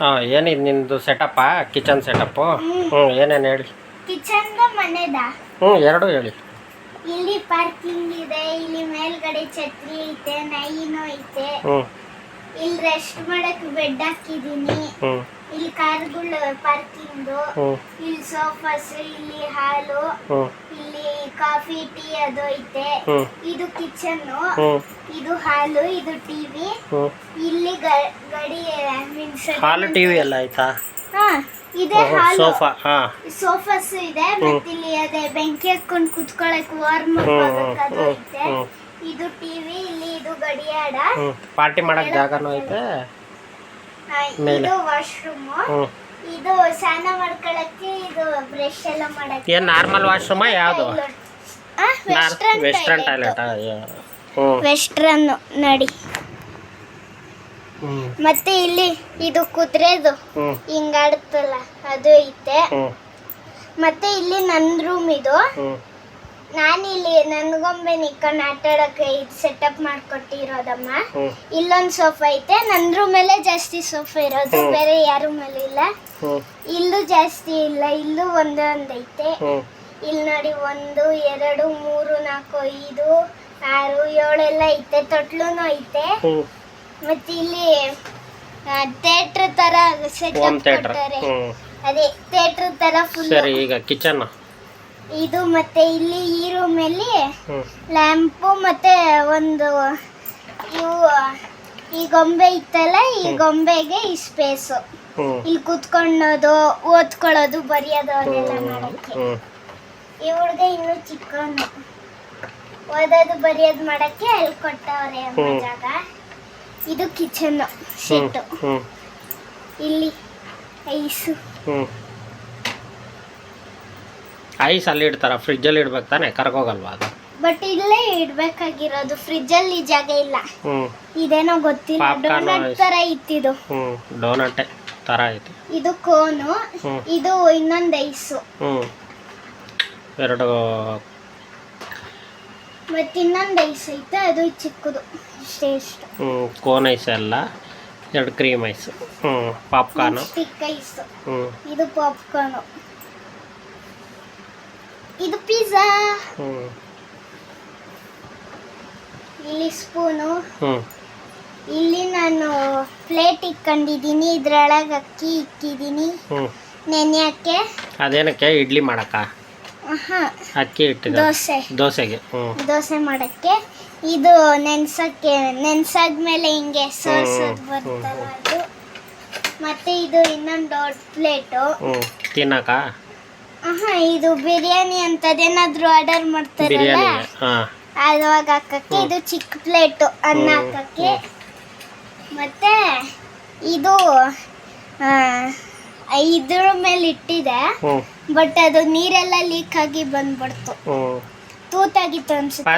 ಹಾಂ ಏನಿದು ನಿಮ್ಮದು ಸೆಟಪ್ಪಾ ಕಿಚನ್ ಸೆಟಪ್ಪು? ಏನೇನು ಹೇಳಿ. ಕಿಚನ್ದ ಮನೆದ ಎರಡು ಹೇಳಿ. ಇಲ್ಲಿ ಪಾರ್ಕಿಂಗ್ ಇದೆ, ಇಲ್ಲಿ ಮೇಲ್ಗಡೆ ಛತ್ರಿ ಐತೆ, ನೈನು ಐತೆ, ಇಲ್ಲಿ ರೆಸ್ಟ್ ಮಾಡಕ್ ಬೆಡ್ ಹಾಕಿದೀನಿ, ಇಲ್ಲಿ ಕಾರ್ಗಳು ಪಾರ್ಕಿಂಗ್, ಇಲ್ಲಿ ಸೋಫಾಸ್, ಇಲ್ಲಿ ಹಾಲು, ಇಲ್ಲಿ ಕಾಫಿ ಟೀ ಅದು ಐತೆ. ಇದು ಕಿಚನ್, ಇದು ಹಾಲು, ಇದು ಟಿವಿ, ಇಲ್ಲಿ ಗಡಿ ಹಾಲು ಟಿವಿ ಎಲ್ಲ ಆಯ್ತಾ? ಇದೆ ಹಾಲು, ಸೋಫಾ. ಸೋಫಾಸ್ ಇದೆ, ಮತ್ತೆ ಇಲ್ಲಿ ಅದೇ ಬೆಂಕಿ ಹಾಕೊಂಡು ಕುತ್ಕೊಳಕ್ ವಾರ್ಮ್ ಅಪ್ ಅದು ಐತೆ. ಇದು ಟಿವಿ, ಇಲ್ಲಿ ಇದು ಗಡಿಯಾರ, ಪಾರ್ಟಿ ಮಾಡಕ್ ಜಾಗನೂ ಐತೆ. ಇದು ವಾಶ್ರೂಮ್, ಇದು ಸ್ನಾನ ಮಾಡ್ಕೊಳಕ್ಕೆ, ಇದು ಬ್ರಷ್ ಎಲ್ಲ ಮಾಡಕ್ಕೆ. ಏನು ನಾರ್ಮಲ್ ವಾಶ್ರೂಮ ಯಾವುದು? Western toilet. ವೆಸ್ಟರ್ನ್ ನೋಡಿ. ಮತ್ತೆ ಇಲ್ಲಿ ಇದು ಕುದುರೆದು ಹಿಂಗಾಡುತ್ತಲ್ಲ ಅದು ಐತೆ. ಮತ್ತೆ ಇಲ್ಲಿ ನನ್ನ ರೂಮ್ ಇದು. ನಾನಿಲ್ಲಿ ನನ್ಗೊಂಬೆ ನಿಕ್ಕೊಂಡು ಆಟ ಆಡಕ್ಕೆ ಇದು ಸೆಟಪ್ ಮಾಡ್ಕೊಟ್ಟಿರೋದಮ್ಮ. ಇಲ್ಲೊಂದು ಸೋಫಾ ಐತೆ. ನನ್ನ ರೂಮಲ್ಲೇ ಜಾಸ್ತಿ ಸೋಫಾ ಇರೋದು, ಬೇರೆ ಯಾರ ರೂಮಲ್ಲಿ ಇಲ್ಲ. ಇಲ್ಲೂ ಜಾಸ್ತಿ ಇಲ್ಲ, ಇಲ್ಲೂ ಒಂದೊಂದು ಐತೆ. ಇಲ್ಲಿ ನೋಡಿ 1 2 3 4 5 6 7 ಎಲ್ಲ ಐತೆ. ತೊಟ್ಲೂನು ಐತೆ. ಮತ್ತೆ ಇಲ್ಲಿ ಥಿಯೇಟರ್ ತರ ಸೆಟಪ್ ಕೊಡ್ತಾರೆ, ಅದೇ ಥಿಯೇಟರ್ ತರ ಫುಲ್. ಸರಿ, ಈಗ ಕಿಚನ್ ಇದು. ಮತ್ತೆ ಇಲ್ಲಿ ಈ ರೂಮಲ್ಲಿ ಲ್ಯಾಂಪು, ಮತ್ತೆ ಒಂದು ಇವು ಈ ಗೊಂಬೆ ಇತ್ತಲ್ಲ, ಈ ಗೊಂಬೆಗೆ ಈ ಸ್ಪೇಸು. ಇಲ್ಲಿ ಕುತ್ಕೊಳ್ಳೋದು, ಓದ್ಕೊಳ್ಳೋದು, ಬರೆಯೋದು ಅದೆಲ್ಲ ಮಾಡಕ್ಕೆ. ಈ ಹುಡುಗ ಇನ್ನೂ ಚಿಕ್ಕವನು, ಓದೋದು ಬರೆಯೋದು ಮಾಡಕ್ಕೆ ಅಲ್ಲಿ ಕೊಟ್ಟವ್ರೆ ಜಾಗ. ಇದು ಕಿಚನ್ ಶೀಟು. ಇಲ್ಲಿ ಐಸು. ಐಸ್ ಅಲ್ಲಿ ಇಡ್ತಾರ? ಫ್ರಿಜ್ಜಲ್ಲಿ ಇಡ್ಬೇಕು ತಾನೆ, ಕರ್ಕೋಗಲ್ವಾ ಅದು? ಬಟ್ ಇಲ್ಲೇ ಇಡ್ಬೇಕಾಗಿರೋದು, ಫ್ರಿಜ್ಜಲ್ಲಿ ಜಾಗ ಇಲ್ಲ. ಇದೇನೋ ಗೊತ್ತಿಲ್ಲ, ಡೋನಟ್ ತರ ಇತ್ತಿದು. ಡೋನಟ್ ತರ ಐತಿ. ಇದು ಕೋನು, ಇದು ಇನ್ನೊಂದು ಐಸು. ಎರಡು. ಮತ್ತೆ ಇನ್ನೊಂದು ಐಸ್ ಐತೆ, ಅದು ಚಿಕ್ಕದು, ಇಷ್ಟೇ ಇಷ್ಟು. ಕೋನ್ ಐಸ್ ಎಲ್ಲ, 2 cream ice. Popcorn, stick ice. ಇದು ಪಾಪ್ಕಾರ್ನ್. ಇದು ಪಿಜ್ಜಾ. ಇಲ್ಲಿ ಸ್ಪೂನು. ಇಲ್ಲಿ ನಾನು ಪ್ಲೇಟ್ ಇಟ್ಕೊಂಡಿದ್ದೀನಿ, ಇದ್ರೊಳಗೆ ಅಕ್ಕಿ ಇಕ್ಕಿದ್ದೀನಿ ನೆನೆಯಕ್ಕೆ. ಅದೇನಕ್ಕೆ? ಇಡ್ಲಿ ಮಾಡಕ್ಕ ಅಕ್ಕಿ ಇಟ್ಟಿದ್ದೆ? ದೋಸೆಗೆ. ದೋಸೆ ಮಾಡಕ್ಕೆ. ಇದು ನೆನ್ಸಾದ್ಮೇಲೆ ಹಿಂಗೆ ಸೋಸೋದು ಬರ್ತಲ್ಲ ಅದು. ಮತ್ತೆ ಇದು ಇನ್ನೊಂದು ದೊಡ್ಡ ಪ್ಲೇಟು ತಿನ್ನಕ. ಇದು ಬಿರಿಯಾನಿ ಅಂತದೇನಾದ್ರೂ ಆರ್ಡರ್ ಮಾಡ್ತಾರಲ್ಲ ಅವಾಗ ಹಾಕಕ್ಕೆ. ಇದು ಚಿಕ್ಕ ಪ್ಲೇಟು ಅನ್ನ ಹಾಕಕ್ಕೆ. ಮತ್ತೆ ಇದು ಇದ್ರ ಮೇಲೆ ಇಟ್ಟಿದೆ, ಬಟ್ ಅದು ನೀರೆಲ್ಲ ಲೀಕ್ ಆಗಿ ಬಂದ್ಬಿಡ್ತು, ತೂತಾಗಿತ್ತು ಅನ್ಸುತ್ತೆ.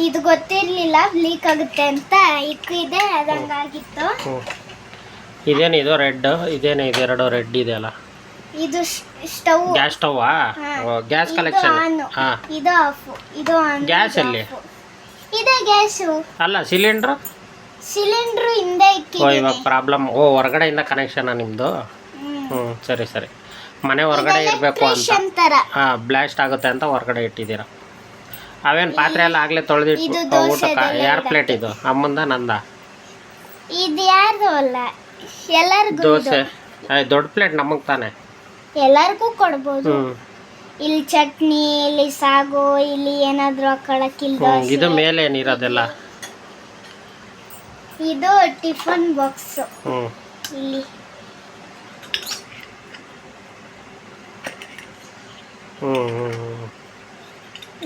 ಇದು ಗೊತ್ತಿರ್ಲಿಲ್ಲ ಲೀಕ್ ಆಗುತ್ತೆ ಅಂತ ಇಕ್ಕಿದೆ, ಅದಂಗಾಗಿತ್ತು. ಇದೇನಿದು ರೆಡ್? ಇದೇನು ಇದೆರಡು ರೆಡ್ ಇದೆಯಲ್ಲ? ಇದು stove. Gas stove. Gas collection. ಇದು ಆಫ್, ಇದು ಆನ್. ಗ್ಯಾಸ್ ಎಲ್ಲಿ ಇದೆ? ಗ್ಯಾಸು ಅಲ್ಲ, ಸಿಲಿಂಡ್ರು. ಸಿಲಿಂಡ್ರು ಹಿಂದೆ ಇಕ್ಕಿದ್ದೀನಿ. ಇವಾಗ ಪ್ರಾಬ್ಲಮ್. ಹೊರಗಡೆಯಿಂದ ಕನೆಕ್ಷನ್ ನಿಮ್ಮದು? ಸರಿ ಸರಿ. ಮನೆ ಹೊರಗಡೆ ಇರಬೇಕು ಅಂತ. ಬ್ಲಾಸ್ಟ್ ಆಗುತ್ತೆ ಅಂತ ಹೊರಗಡೆ ಇಟ್ಟಿದ್ದೀರಾ. ಅವೇನು ಪಾತ್ರೆ ಎಲ್ಲ ಆಗಲೇ ತೊಳೆದಿಟ್ಟು ಊಟಕ್ಕೆ? ಯಾರ ಪ್ಲೇಟ್ ಇದು? ಅಮ್ಮಂದ ನಂದ? ಇದು ಯಾರ್ದು ಅಲ್ಲ, ಎಲ್ಲರಿಗೂ. ದೋಸೆ ದೊಡ್ಡ ಪ್ಲೇಟ್ ನಮಗೆ ತಾನೆ, ಎಲ್ಲರಿಗೂ ಕೊಡ್ಬೋದು. ಇಲ್ಲಿ ಚಟ್ನಿ, ಇಲ್ಲಿ ಸಾಗು, ಇಲ್ಲಿ ಏನಾದರೂ ಹಾಕೊಳ್ಳೋಕ್ಕಿಲ್ಲ. ಇದು ಮೇಲೆ ಏನಿರೋದೆಲ್ಲ? ಇದು ಟಿಫನ್ ಬಾಕ್ಸ್. ಇಲ್ಲಿ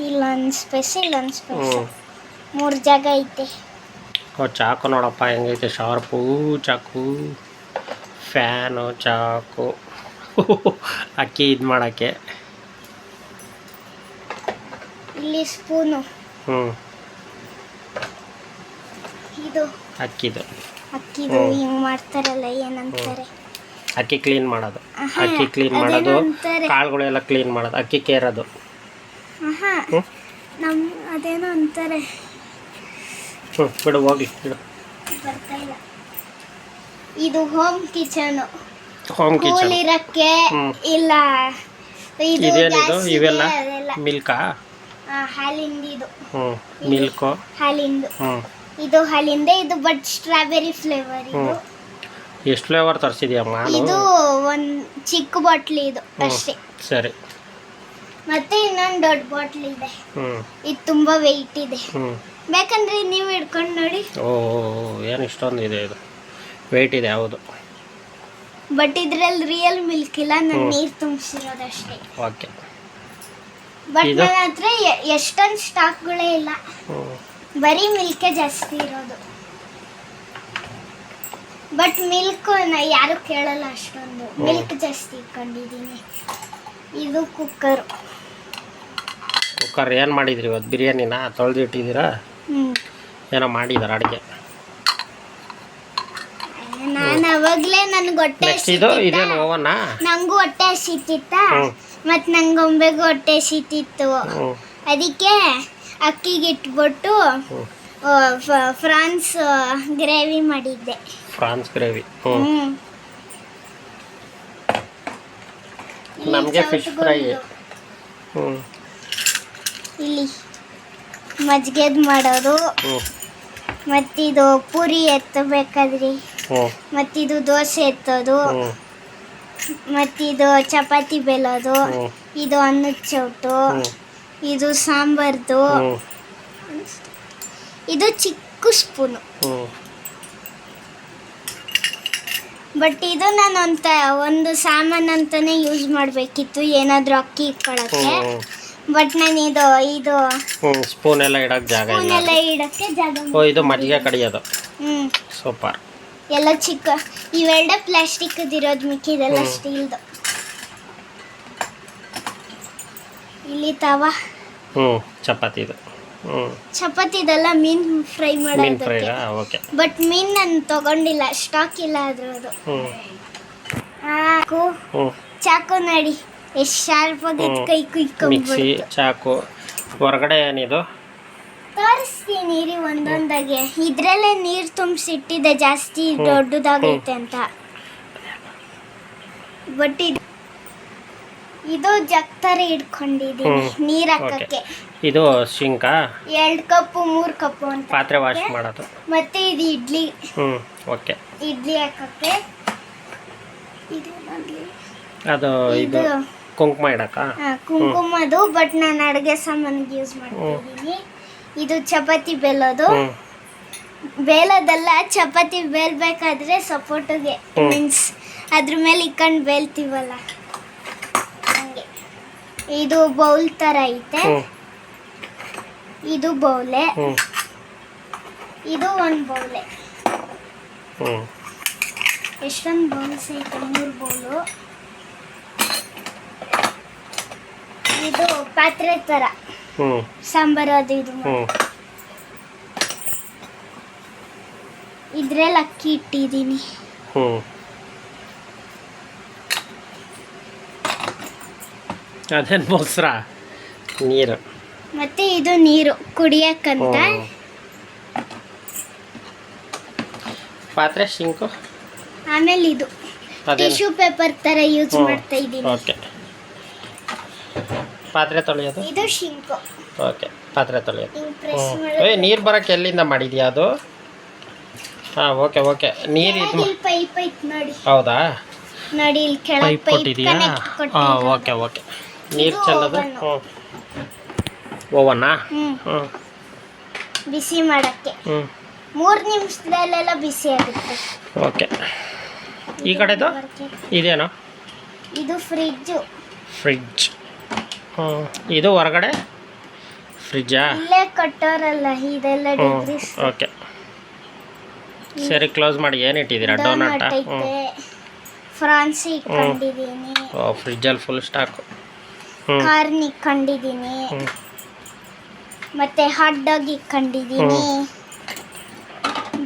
ಇಲ್ಲೊಂದು ಸ್ಪೇಸ್, ಇಲ್ಲೊಂದು ಸ್ಪೇಸ್, 3 ಜಾಗ ಐತೆ. ಚಾಕು ನೋಡಪ್ಪ ಹೆಂಗೈತೆ, ಶಾರ್ಪು ಚಾಕು, ಫ್ಯಾನು, ಚಾಕು, ಅಕ್ಕಿ ಇದು ಮಾಡೋಕ್ಕೆ. ಇಲ್ಲಿ ಸ್ಪೂನು. ಇದು ಅಕ್ಕಿದು ಹಿಂಗೆ ಮಾಡ್ತಾರಲ್ಲ, ಏನಂತಾರೆ? ಅಕ್ಕಿ ಕ್ಲೀನ್ ಮಾಡೋದು. ಅಕ್ಕಿ ಕ್ಲೀನ್ ಮಾಡೋದು, ಕಾಳುಗಳೆಲ್ಲ ಕ್ಲೀನ್ ಮಾಡೋದು, ಅಕ್ಕಿ ಕೇರೋದು. ಅದೇನೋ ಅಂತಾರೆ. ಬಿಡು, ಹೋಗಿ ಬಿಡು. ಬರ್ತಾ ಇಲ್ಲ. ಇದು ಹೋಮ್ ಕಿಚನ್, ಹೋಮ್ ಕಿಚನ್. ಇರಕ್ಕೆ ಇಲ್ಲ. ಇದು ಇದೇನಿದು gas ಇವೆಲ್ಲ ಇದೆ, ಅದೆಲ್ಲ ಮಿಲ್ಕಾ? ಹಾಲಿಂದ. ಇದು ಮಿಲ್ಕು. ಹಾಲಿಂದು. ಇದು ಹಾಲಿಂದ. ಇದು ಬಟ್ ಸ್ಟ್ರಾಬೆರಿ ಫ್ಲೇವರ್. ಇದು ಎಷ್ಟು ಫ್ಲೇವರ್ ತರಿಸಿದ್ಯಮ್ಮ? ಇದು ಒಂದು ಚಿಕ್ಕ ಬಾಟ್ಲಿ ಇದು ಅಷ್ಟೇ. ಸರಿ. ಮತ್ತೆ ಇನ್ನೊಂದು ದೊಡ್ಡ ಬಾಟ್ಲಿ ಇದೆ. ಇದು ತುಂಬಾ ವೆಯ್ಟ್ ಇದೆ. ಬೇಕಂದ್ರೆ ನೀವು ಹಿಡ್ಕೊಂಡು ನೋಡಿ. ಓ ಏನು ಇಷ್ಟೊಂದು ಇದೆ ಇದು, ವೆಯ್ಟ್ ಇದೆ. ಹೌದು, ಬಟ್ ಇದ್ರಲ್ಲಿ ರಿಯಲ್ ಮಿಲ್ಕ್ ಇಲ್ಲ, ನಾನು ನೀರು ತುಂಬಿಸಿರೋದಷ್ಟೇ. ಓಕೆ. ಬಟ್ ನನ್ನ ಹತ್ರ ಎಷ್ಟೊಂದು ಸ್ಟಾಕ್ಗಳೇ ಇಲ್ಲ, ಬರೀ ಮಿಲ್ಕೇ ಜಾಸ್ತಿ ಇರೋದು. ಬಟ್ ಮಿಲ್ಕ್ ಯಾರು ಕೇಳಲ್ಲ ಅಷ್ಟೊಂದು, ಮಿಲ್ಕ್ ಜಾಸ್ತಿ ಇಟ್ಕೊಂಡಿದ್ದೀನಿ. ಇದು ಕುಕ್ಕರ್. ಕುಕ್ಕರ್ ಏನು ಮಾಡಿದ್ರಿ ಇವತ್ತು? ಬಿರಿಯಾನಿನ ತೊಳೆದು ಇಟ್ಟಿದ್ದೀರಾ? ಏನೋ ಮಾಡಿದಾರ ಅಡುಗೆ? ನಾನು ಅವಾಗಲೇ ನನಗೆ ಹೊಟ್ಟೆ ಇದೇನು ಓವನ್ನ? ನಂಗೂ ಹೊಟ್ಟೆ ಹಸಿತಿತ್ತ, ಮತ್ತು ನಂಗೆ ಗೊಂಬೆಗೂ ಹೊಟ್ಟೆ ಹಸಿತಿತ್ತು. ಅದಕ್ಕೆ ಅಕ್ಕಿಗೆ ಇಟ್ಬಿಟ್ಟು ಫ್ರಾನ್ಸ್ ಗ್ರೇವಿ ಮಾಡಿದ್ದೆ. France gravy. ನಮಗೆ ಫಿಶ್ ಫ್ರೈ. ಇಲ್ಲಿ ಮಜ್ಜಿಗೆದ್ ಮಾಡೋದು. ಮತ್ತಿದು ಪೂರಿ ಎತ್ತಬೇಕಾದ್ರಿ, ಮತ್ತಿದು ದೋಸೆ ಎತ್ತೋದು, ಮತ್ತಿದು ಚಪಾತಿ ಬೆಲ್ಲೋದು, ಇದು ಅನ್ನದ ಚೌಟು, ಇದು ಸಾಂಬಾರ್ದು, ಇದು ಚಿಕ್ಕ ಸ್ಪೂನು. ಬಟ್ ಇದು ನಾನು ಒಂದು ಸಾಮಾನು ಅಂತಾನೆ ಯೂಸ್ ಮಾಡಬೇಕಿತ್ತು, ಏನಾದರೂ ಅಕ್ಕಿ ಇಟ್ಕೊಳ್ಳೋಕ್ಕೆ. ಬಟ್ ನಾನು ಇದು ಸ್ಪೂನ್ ಎಲ್ಲ ಇಡಕ್ಕೆ ಜಾಗ ಇಲ್ಲ. ಸ್ಪೂನ್ ಎಲ್ಲ ಇಡಕ್ಕೆ ಜಾಗ. ಓ, ಇದು ಮಜ್ಜಿಗೆ ಕಡಿಯೋದು. ಸೂಪರ್. ಎಲ್ಲ ಚಿಕ್ಕ ಇವೆರಡ ಪ್ಲಾಸ್ಟಿಕ್ ಇರೋದು, ಮಿಕ್ಕಿದೆಲ್ಲ ಸ್ಟೀಲ್ದು. ಇಲ್ಲಿ ತವಾ. ಚಪಾತಿದು. ಚಪಾತಿದೆಲ್ಲ ಮೀನ್ ಫ್ರೈ ಮಾಡೋದಕ್ಕೆ. ಓಕೆ. ಬಟ್ ಮೀನ್ ನಾನು ತಗೊಂಡಿಲ್ಲ, ಸ್ಟಾಕ್ ಇಲ್ಲ ಅದ್ರದ್ದು. ಚಾಕು ನೋಡಿ ಎಷ್ಟು ಶಾರ್ಪ್ ಆಗಿ ಕೈ ಮಿಕ್ಸಿ, ಚಾಕು. ಹೊರಗಡೆ ಏನಿದು? ತೋರಿಸ್ತೀನಿ ರೀ ಒಂದೊಂದಾಗೆ. ಇದ್ರಲ್ಲೇ ನೀರು ತುಂಬಿಸಿಟ್ಟಿದೆ, ಜಾಸ್ತಿ ದೊಡ್ಡದಾಗೈತೆ ಅಂತ. ಬಟ್ ಇದು ಜಗ್ ಥರ ಇಟ್ಕೊಂಡಿದ್ದೀನಿ ನೀರು ಹಾಕಕ್ಕೆ. ಇದು ಸಿಂಕಾ? 2 ಕಪ್ಪು 3 ಕಪ್ಪು ಅಂತ ಪಾತ್ರೆ ವಾಶ್ ಮಾಡೋದು. ಮತ್ತೆ ಇದು ಇಡ್ಲಿ. ಓಕೆ. ಇಡ್ಲಿ ಹಾಕಕ್ಕೆ. ಅದು ಇದು ಕುಂಕುಮ ಇಡಕ್ಕ? ಕುಂಕುಮದು, ಬಟ್ ನಾನು ಅಡುಗೆ ಸಾಮಾನಿಗೆ ಯೂಸ್ ಮಾಡ್ತಿದ್ದೀನಿ. ಇದು ಚಪಾತಿ ಬೇಲೋದು. ಬೇಲೋದಲ್ಲ, ಚಪಾತಿ ಬೇಲ್ಬೇಕಾದ್ರೆ ಸಪೋರ್ಟಿಗೆ, ಮೀನ್ಸ್ ಅದ್ರ ಮೇಲೆ ಇಕ್ಕೊಂಡು ಬೇಲ್ತೀವಲ್ಲ ಹಂಗೆ. ಇದು ಬೌಲ್ ಥರ ಐತೆ. ಇದು ಬೌಲೆ. ಇದು ಒಂದು ಬೌಲೆ. ಎಷ್ಟೊಂದು ಬೌಲ್ಸ್ ಐತೆ? 3 ಬೌಲು. ಇದು ಪಾತ್ರೆ ಥರ ಸಾಂಬಾರು ಅದು ಇದು. ಇದ್ರಲ್ಲಿ ಅಕ್ಕಿ ಇಟ್ಟಿದ್ದೀನಿ. ಅದೇನು ಮೊಸರ? ನೀರು. ಮತ್ತೆ ಇದು ನೀರು ಕುಡಿಯಕ್ಕಂತ. ಪಾತ್ರೆ, ಶಿಂಕು. ಆಮೇಲೆ ಇದು ಟಿಶ್ಯೂ ಪೇಪರ್ ತರ ಯೂಸ್ ಮಾಡ್ತಾ ಇದ್ದೀನಿ. ಓಕೆ. ಪಾತ್ರೆ ತೊಳೆಯೋದು. ಇದು ಶಿಂಕು. ಓಕೆ, ಪಾತ್ರೆ ತೊಳೆಯೋದು. ನೀರು ಬರೋಕ್ಕೆ ಎಲ್ಲಿಂದ ಮಾಡಿದ್ಯಾ ಅದು? Okay okay. ನೀರು ಇದು ಪೈಪ್ ಐತೆ ನೋಡಿ. ಹೌದಾ? ನೋಡಿ ಇಲ್ಲಿ ಕೆಳಗೆ ಪೈಪ್ ಕೊಟ್ಟಿದ್ಯಾ? Okay okay. ನೀರು ಚೆಲ್ಲೋದು. ಓವನ್ನಾ? ಬಿಸಿ ಮಾಡಕ್ಕೆ 3 ನಿಮಿಷದಲ್ಲೆಲ್ಲ ಬಿಸಿ ಆಗುತ್ತೆ. ಓಕೆ. ಈ ಕಡೆದು ಇದೇನೋ? ಇದು ಫ್ರಿಜ್ಜು. ಫ್ರಿಡ್ಜ್. ಇದು ಹೊರಗಡೆ ಫ್ರಿಜ್ಜಾ? ಇಲ್ಲೇ ಕಟ್ಟೋರಲ್ಲ, ಇದೆಲ್ಲ ಡಿಗ್ರೀಸ್. ಓಕೆ, ಸರಿ, ಕ್ಲೋಸ್ ಮಾಡಿ. ಏನು ಇಟ್ಟಿದ್ದೀರಾ? ಡೋನಟ್ ಐತೆ, ಫ್ರಾನ್ಸ್ ಇಟ್ಕೊಂಡಿದ್ದೀನಿ. ಫ್ರಿಜ್ಜಲ್ಲಿ ಫುಲ್ ಸ್ಟಾಕು. ಕಾರ್ನ್ ಇಟ್ಕೊಂಡಿದ್ದೀನಿ, ಮತ್ತೆ ಹಾಟ್ ಡಾಗ್ ಇಟ್ಕೊಂಡಿದ್ದೀನಿ,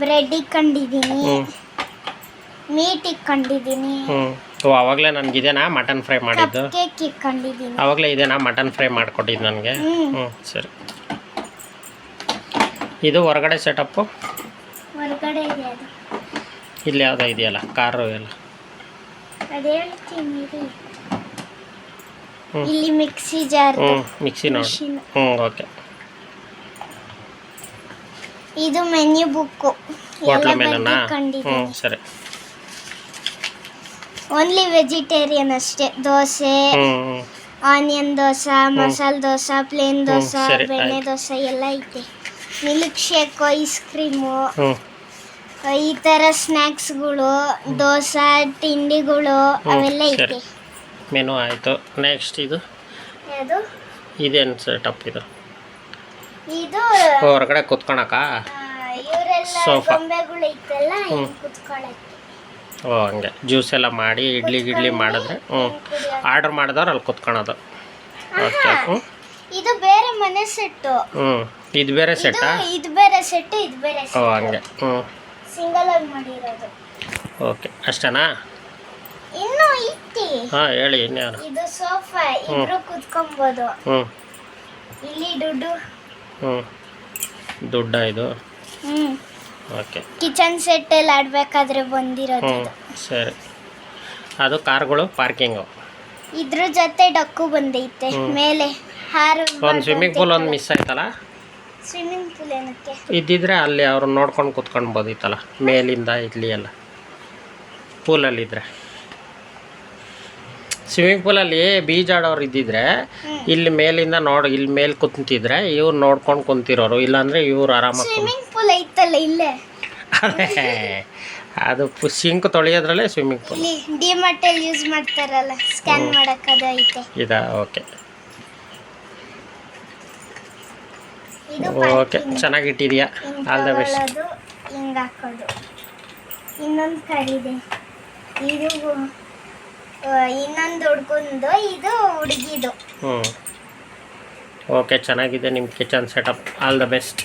ಬ್ರೆಡ್ ಇಟ್ಕೊಂಡಿದ್ದೀನಿ, ಮೀಟ್ ಇಟ್ಕೊಂಡಿದ್ದೀನಿ. ಆವಾಗಲೇ ನನಗಿದೇನಾ ಮಟನ್ ಫ್ರೈ ಮಾಡಿದ್ದು? ಕೇಕ್ ಇಟ್ಕೊಂಡಿದ್ದೀನಿ. ಆವಾಗಲೇ ಇದೇನಾ ಮಟನ್ ಫ್ರೈ ಮಾಡಿಕೊಟ್ಟಿದ್ದು ನನಗೆ? ಸರಿ. ಇದು ಹೊರಗಡೆ ಸೆಟಪ್ಪು? ಹೊರಗಡೆ ಹೊರಗಡೆ ಇದೆ ಅದು. ಇಲ್ಲಿ ಯಾವುದೋ ಇದೆಯಲ್ಲ ಕಾರು ಎಲ್ಲ. ಅದು ಹೇಳ್ತೀನಿ ರೀ. ಹ್ಞೂ ಇಲ್ಲಿ ಮಿಕ್ಸಿ ಜಾರ್, ಮಿಕ್ಸಿ ನೋಡಿ. ಓಕೆ. ಇದು ಮೆನ್ಯೂ ಬುಕ್ಕು. ಹೋಟ್ಲ ಮೆನುನಾ? ಸರಿ. ಓನ್ಲಿ ವೆಜಿಟೇರಿಯನ್ ಅಷ್ಟೇ. ದೋಸೆ, ಆನಿಯನ್ ದೋಸೆ, ಮಸಾಲೆ ದೋಸೆ, ಪ್ಲೇನ್ ದೋಸೆ, ಬೆಣ್ಣೆ ದೋಸೆ ಎಲ್ಲ ಐತೆ. ಮಿಲ್ಕ್ ಶೇಕು, ಐಸ್ ಕ್ರೀಮು, ಈ ಥರ ಸ್ನ್ಯಾಕ್ಸ್ಗಳು, ದೋಸೆ, ತಿಂಡಿಗಳು ಅವೆಲ್ಲ ಐತೆ. ಮೆನು ಆಯಿತು. ನೆಕ್ಸ್ಟ್ ಇದು ಯಾವುದು? ಇದೇನು ಸೆಟಪ್ ಇದು? ಇದು ಹೊರಗಡೆ ಕುತ್ಕೊಳಕ ಇವರೆಲ್ಲ ಸೋಫಾ. ಗೊಂಬೆಗಳು ಐತಲ್ಲ, ಇಲ್ಲಿ ಕುತ್ಕೊಳ್ಳೋಕ್ಕೆ. ಓ ಹಂಗೆ ಜ್ಯೂಸ್ ಎಲ್ಲ ಮಾಡಿ ಇಡ್ಲಿ ಮಾಡಿದ್ರೆ ಆರ್ಡರ್ ಮಾಡಿದವ್ರು ಅಲ್ಲಿ ಕುತ್ಕೊಳೋದು. ಓಕೆ. ಇದು ಬೇರೆ ಮನೆ ಸೆಟ್ಟು. ಇದು ಬೇರೆ ಸೆಟ್ಟಾ? ಇದು ಬೇರೆ ಸೆಟ್ಟು, ಇದು ಬೇರೆ ಓ ಹಂಗೆ. ಸಿಂಗಲ್ ಆಗಿ ಮಾಡಿರೋದು. ಓಕೆ ಅಷ್ಟೇನಾ? ಇನ್ನೂ ಐತಿ. ಹಾಂ ಹೇಳಿ ಇನ್ಯಾರು? ಇದು ಸೋಫಾ, ಇಬ್ರು ಕುತ್ಕೊಬೋದು. ಇಲ್ಲಿ ದುಡ್ಡ ಇದು? ಓಕೆ. ಕಿಚನ್ ಸೆಟ್ ಎಲ್ಲ ಆಡ್ಬೇಕಾದ್ರೆ ಬಂದಿರೋದು. ಸರಿ. ಅದು ಕಾರ್ಗಳು ಪಾರ್ಕಿಂಗು. ಇದ್ರ ಜೊತೆ ಡಕ್ಕು ಬಂದೈತೆ ಮೇಲೆ. ಒಂದು ಸ್ವಿಮ್ಮಿಂಗ್ ಪೂಲ್ ಒಂದು ಮಿಸ್ ಆಯ್ತಲ್ಲ? ಸ್ವಿಮ್ಮಿಂಗ್ ಪೂಲ್ ಏನಕ್ಕೆ? ಇದ್ದಿದ್ರೆ ಅಲ್ಲಿ ಅವ್ರು ನೋಡ್ಕೊಂಡು ಕುತ್ಕೊಳ್ಬೋದಿತ್ತಲ್ಲ ಮೇಲಿಂದ ಇಲ್ಲಿ ಎಲ್ಲ. ಪೂಲಲ್ಲಿದ್ದರೆ ಸ್ವಿಮ್ಮಿಂಗ್ ಪೂಲಲ್ಲಿ ಬೀಜಾಡೋರು ಇದ್ದಿದ್ರೆ ಇಲ್ಲಿ ಮೇಲಿಂದ ಇಲ್ಲಿ ಮೇಲೆ ಕುಂತಿದ್ರೆ ಇವ್ರು ನೋಡ್ಕೊಂಡು ಕುಂತಿರೋರು. ಇಲ್ಲಾಂದರೆ ಇವ್ರು ಆರಾಮಾಗಿ. ಸ್ವಿಮ್ಮಿಂಗ್ ಪೂಲ್ ಐತಲ್ಲ ಇಲ್ಲೇ. ಅದು ಸಿಂಕ್ ತೊಳೆಯೋದ್ರಲ್ಲೇ ಸ್ವಿಮ್ಮಿಂಗ್ ಪೂಲ್. ಇಲ್ಲಿ ಡಿಮಾರ್ಟಲ್ಲಿ ಯೂಸ್ ಮಾಡ್ತಾರಲ್ಲ, ಸ್ಕ್ಯಾನ್ ಮಾಡಕ್ಕೆ ಅದು ಐತೆ. ಇದಾ? ಓಕೆ. ಓಕೆ ಚೆನ್ನಾಗಿಟ್ಟಿದ್ಯಾ? All the best. ಹಿಂಗೆ ಹಾಕೋದು. ಇನ್ನೊಂದು ಕಡಿದೆ. ಇದು ಇನ್ನೊಂದು ಹುಡ್ಗಂದು, ಇದು ಹುಡುಗಿದು. ಓಕೆ ಚೆನ್ನಾಗಿದೆ ನಿಮ್ಮ kitchen setup. All the best.